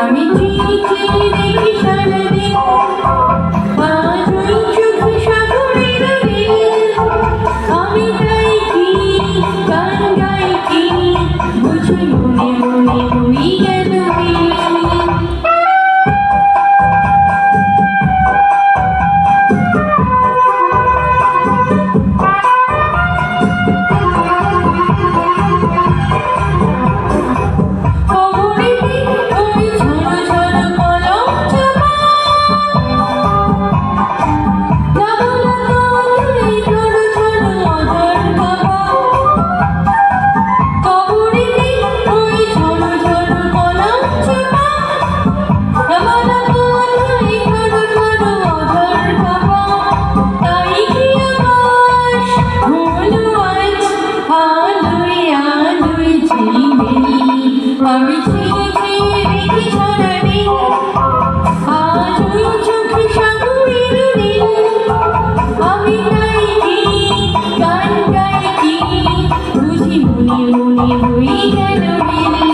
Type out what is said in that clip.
আমি চেয়ে চেয়ে দেখি সারাদিন আজ ওই চোখে সাগরের নীল। আমি গাই কি গান গাই কি বুঝি মনে মনে হই গেল বিলীন। আমি চেয়ে চেয়ে দেখি সারাদিন আজ ওই চোখে সাগরের নীল। আমি গাই কি গান গাই কি বুঝি মনে মনে হই গেল বিলীন।